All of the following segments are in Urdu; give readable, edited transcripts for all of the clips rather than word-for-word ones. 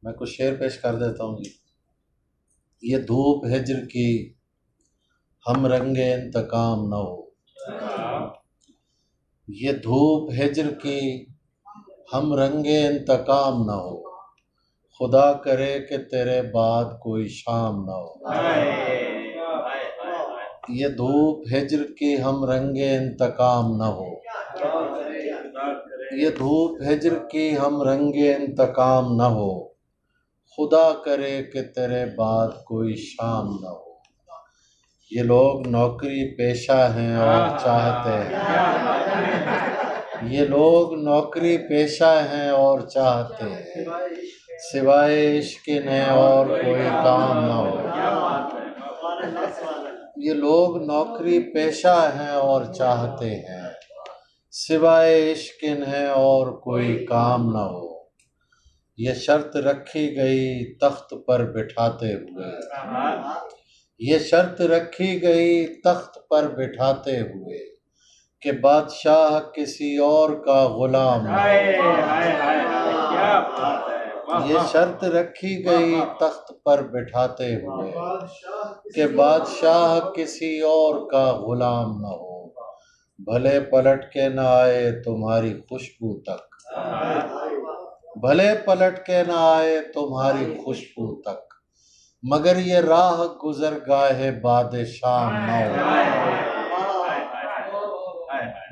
میں کچھ شعر پیش کر دیتا ہوں جی۔ یہ دھوپ ہجر کی ہم رنگ انتقام نہ ہو، یہ دھوپ ہجر کی ہم رنگ انتقام نہ ہو، خدا کرے کہ تیرے بعد کوئی شام نہ ہو۔ یہ دھوپ ہجر کی ہم رنگ انتقام نہ ہو، یہ دھوپ ہجر کی ہم رنگ انتقام نہ ہو، خدا کرے کہ تیرے بعد کوئی شام نہ ہو۔ یہ لوگ نوکری پیشہ ہیں اور چاہتے ہیں، یہ لوگ نوکری پیشہ ہیں اور چاہتے ہیں، سوائے عشق انہیں اور کوئی کام نہ ہو۔ یہ لوگ نوکری پیشہ ہیں اور چاہتے ہیں، سوائے عشق انہیں اور کوئی کام نہ ہو۔ یہ شرط رکھی گئی تخت پر بٹھاتے ہوئے، یہ شرط رکھی گئی تخت پر بٹھاتے ہوئے کہ بادشاہ کسی اور کا غلام نہ ہو۔ یہ شرط رکھی گئی تخت پر بٹھاتے ہوئے کہ بادشاہ کسی اور کا غلام نہ ہو، بھلے پلٹ کے نہ آئے تمہاری خوشبو تک، بھلے پلٹ کے نہ آئے تمہاری خوشبو تک، مگر یہ راہ گزر گاہ باد شام نہ ہو۔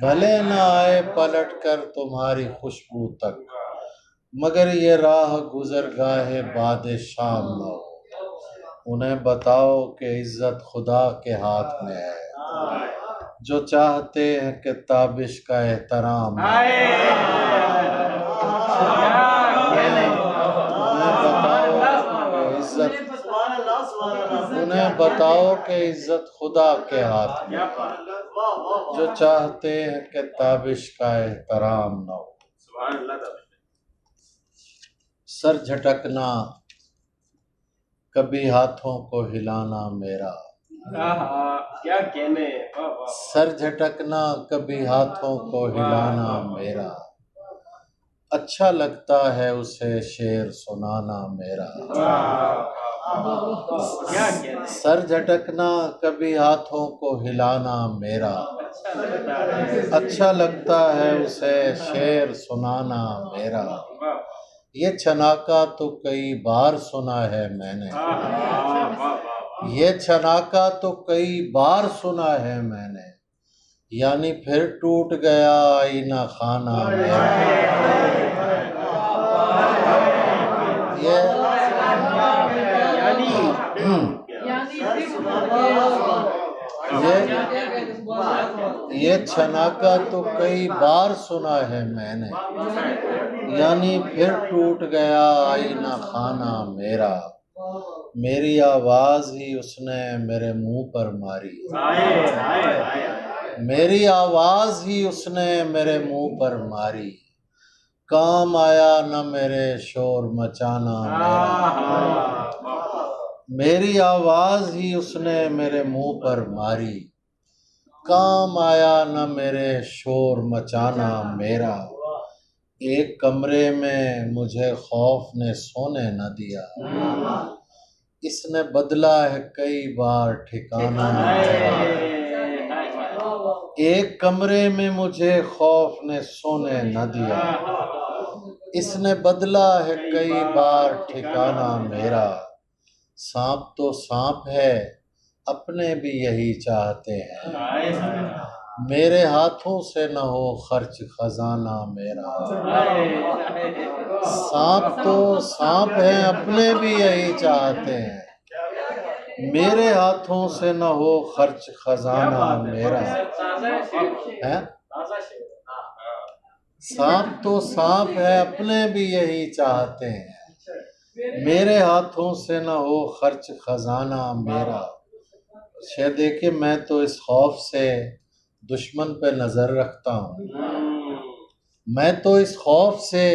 بھلے نہ آئے پلٹ کر تمہاری خوشبو تک، مگر یہ راہ گزر گاہ باد شام نہ ہو۔ انہیں بتاؤ کہ عزت خدا کے ہاتھ میں ہے، جو چاہتے ہیں کہ تابش کا احترام نہ ہو۔ انہیں بتاؤ کہ عزت خدا کے ہاتھ میں ہے، جو چاہتے ہیں کہ تابش کا احترام نہ ہو۔ سر جھٹکنا کبھی ہاتھوں کو ہلانا میرا، سر جھٹکنا کبھی ہاتھوں کو ہلانا میرا، اچھا لگتا ہے اسے شعر سنانا میرا۔ سر جھٹکنا کبھی ہاتھوں کو ہلانا میرا، اچھا لگتا ہے اسے شعر سنانا میرا۔ یہ چھناکا تو کئی بار سنا ہے میں نے، یہ چھناکا تو کئی بار سنا ہے میں نے، یعنی پھر ٹوٹ گیا آئینہ خانہ میرا۔ یہ چھناکا تو کئی بار سنا ہے میں نے، یعنی پھر ٹوٹ گیا آئینہ خانہ میرا۔ میری آواز ہی اس نے میرے منہ پر ماری، میری آواز ہی اس نے میرے منہ پر ماری، کام آیا نہ میرے شور مچانا میرا۔ میری آواز ہی اس نے میرے منہ پر ماری، کام آیا نہ میرے شور مچانا میرا۔ ایک کمرے میں مجھے خوف نے سونے نہ دیا، اس نے بدلا ہے کئی بار ٹھکانہ میرا۔ ایک کمرے میں مجھے خوف نے سونے نہ دیا، اس نے بدلا ہے کئی بار ٹھکانہ میرا۔ سانپ تو سانپ ہے اپنے بھی یہی چاہتے ہیں، میرے ہاتھوں سے نہ ہو خرچ خزانہ میرا۔ سانپ تو سانپ ہے اپنے بھی یہی چاہتے ہیں، میرے ہاتھوں سے نہ ہو خرچ خزانہ میرا۔ سانپ تو سانپ ہے اپنے بھی یہی چاہتے ہیں، میرے ہاتھوں سے نہ ہو خرچ خزانہ میرا۔ شاید دیکھیں میں تو اس خوف سے دشمن پہ نظر رکھتا ہوں، میں تو اس خوف سے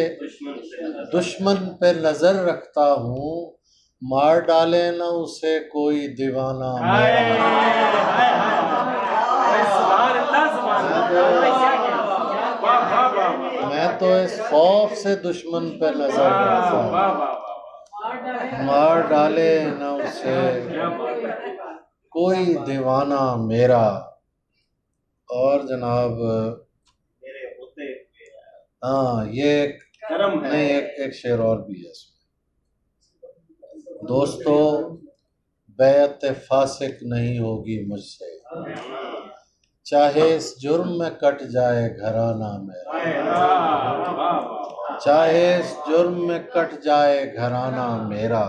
دشمن پہ نظر رکھتا ہوں، مار ڈالے نہ اسے کوئی دیوانہ میرا۔ میں تو اس خوف سے دشمن پہ نظر رکھتا ہوں، مار ڈالے نہ اسے کوئی دیوانہ میرا. اور جناب ہاں یہ نہیں ایک شعر اور بھی ہے اس میں. دوستو بیعت فاسق نہیں ہوگی مجھ سے، چاہے اس جرم میں کٹ جائے گھرانہ میرا. چاہے اس جرم میں کٹ جائے گھرانہ میرا.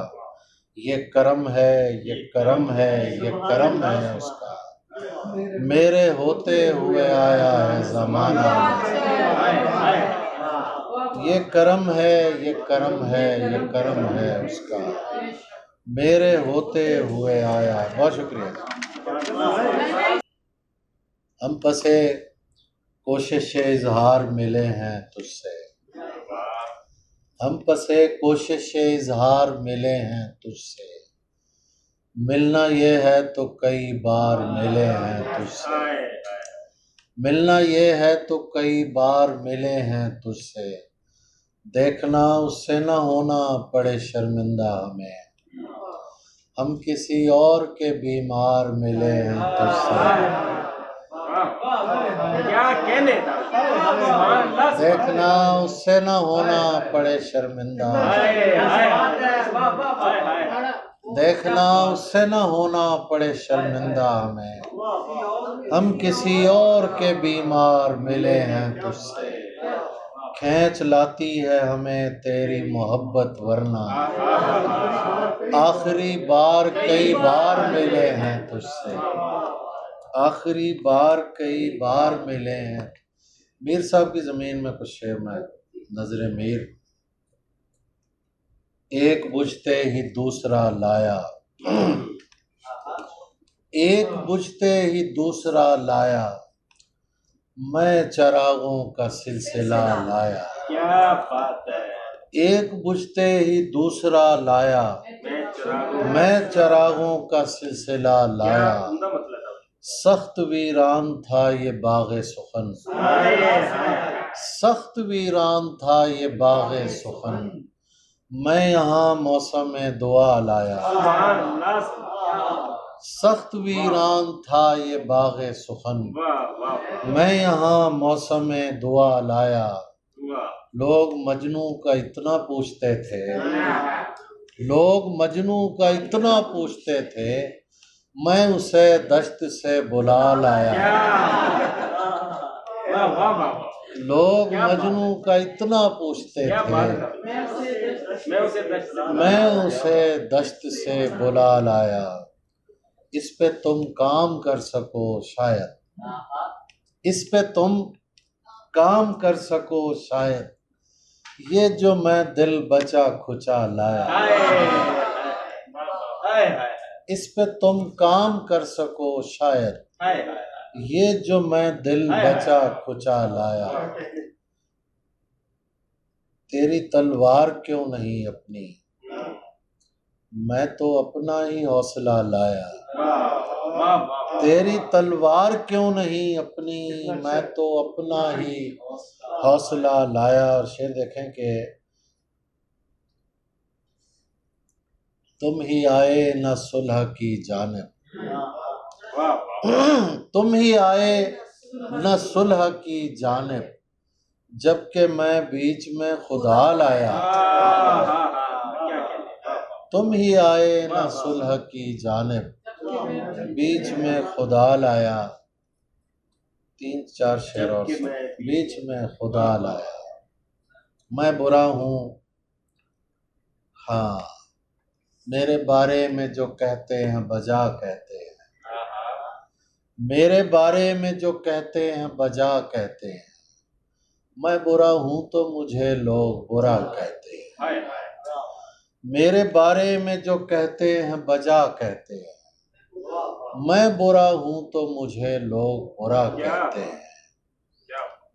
یہ کرم ہے، یہ کرم ہے، یہ کرم ہے اس کا، میرے ہوتے ہوئے آیا ہے زمانہ میرا. یہ کرم ہے، یہ کرم ہے، یہ کرم ہے اس کا، میرے ہوتے ہوئے آیا. بہت شکریہ. ہم پسے کوشش اظہار ملے ہیں تجھ سے، ہم پسے کوشش اظہار ملے ہیں تجھ سے. ملنا یہ ہے تو کئی بار ملے ہیں تجھ سے، ملنا یہ ہے تو کئی بار ملے ہیں تجھ سے. دیکھنا اس سے نہ ہونا پڑے شرمندہ ہمیں، ہم کسی اور کے بیمار ملے ہیں تجھ سے. دیکھنا اس سے نہ ہونا پڑے شرمندہ، دیکھنا اس سے نہ ہونا پڑے شرمندہ ہمیں، ہم کسی اور کے بیمار ملے ہیں تجھ سے. کھینچ لاتی ہے ہمیں تیری محبت ورنہ، آخری بار کئی بار ملے ہیں تجھ سے. آخری بار کئی بار ملے ہیں. میر صاحب کی زمین میں کچھ شعر میں نظر میر. ایک بجھتے ہی دوسرا لایا، ایک بجھتے ہی دوسرا لایا، میں چراغوں کا سلسلہ لایا. کیا بات ہے. ایک بجھتے ہی دوسرا لایا، میں چراغوں کا سلسلہ لایا. سخت ویران تھا یہ باغ سخن، سخت ویران تھا یہ باغ سخن، میں یہاں موسم دعا لایا. سخت ویران تھا یہ باغ سخن، میں یہاں موسم دعا لایا. لوگ مجنوں کا اتنا پوچھتے تھے، لوگ مجنوں کا اتنا پوچھتے تھے، میں اسے دشت سے بلا لایا. لوگ مجنوں کا اتنا پوچھتے تھے، میں اسے دشت سے بلا لایا. اس پہ تم کام کر سکو شاید، اس پہ تم کام کر سکو شاید، یہ جو میں دل بچا کھچا لایا. اس پہ تم کام کر سکو شاید، یہ جو میں دل بچا کھچا لایا. تیری تلوار کیوں نہیں اپنی، میں تو اپنا ہی حوصلہ لایا. تیری تلوار کیوں نہیں اپنی، میں تو اپنا ہی حوصلہ لایا. اور شعر دیکھیں کہ تم ہی آئے نہ صلح کی جانب، تم ہی آئے نہ صلح کی جانب، جبکہ میں بیچ میں خدا لایا. تم ہی آئے نہ صلح کی جانب، بیچ میں خدا لایا. 3-4 شعر اور بیچ میں خدا لایا. میں برا ہوں ہاں، میرے بارے میں جو کہتے ہیں بجا کہتے ہیں، میرے بارے میں جو کہتے ہیں بجا کہتے ہیں. میں برا ہوں تو مجھے لوگ برا کہتے ہیں، میرے بارے میں جو کہتے ہیں بجا کہتے ہیں. میں برا ہوں تو مجھے لوگ برا کہتے ہیں.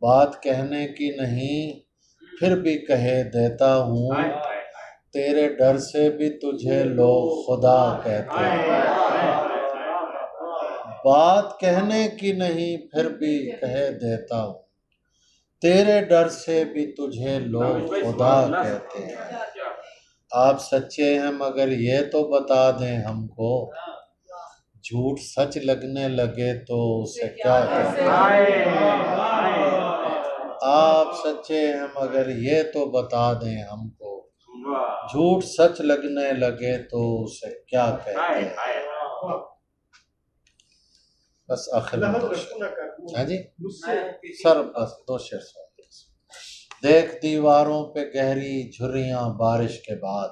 بات کہنے کی نہیں پھر بھی کہے دیتا ہوں، تیرے ڈر سے بھی تجھے لوگ خدا کہتے ہیں. بات کہنے کی نہیں پھر بھی کہہ دیتا ہوں، تیرے ڈر سے بھی تجھے لوگ خدا کہتے ہیں. آپ سچے ہیں مگر یہ تو بتا دیں ہم کو، جھوٹ سچ لگنے لگے تو اسے کیا کہتے ہیں؟ آپ سچے ہیں مگر یہ تو بتا دیں ہم کو، جھوٹ سچ لگنے لگے تو اسے کیا کہتے ہیں؟ بس آخر میں دو شعر، ہاں جی سر، بس دو شعر سر۔ دیکھ دیواروں پہ گہری جھریاں بارش کے بعد،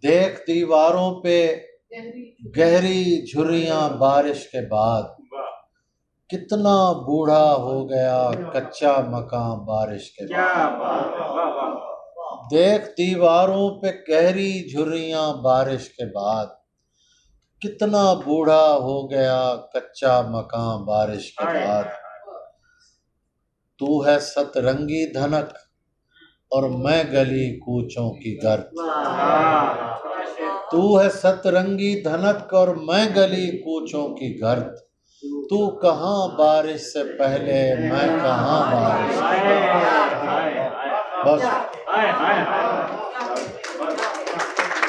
دیکھ دیواروں پہ گہری جھریاں بارش کے بعد، کتنا بوڑھا ہو گیا کچا مکان بارش کے بعد۔ دیکھ دیواروں پہ گہری جھریاں بارش کے بعد، کتنا بوڑھا ہو گیا کچا مکان بارش کے بعد۔ تو ہے سترنگی دھنک اور میں گلی کوچوں کی گرد، تو ہے سترنگی دھنک اور میں گلی کوچوں کی گرد، تو کہاں بارش سے پہلے میں کہاں بارش کے بعد۔ بس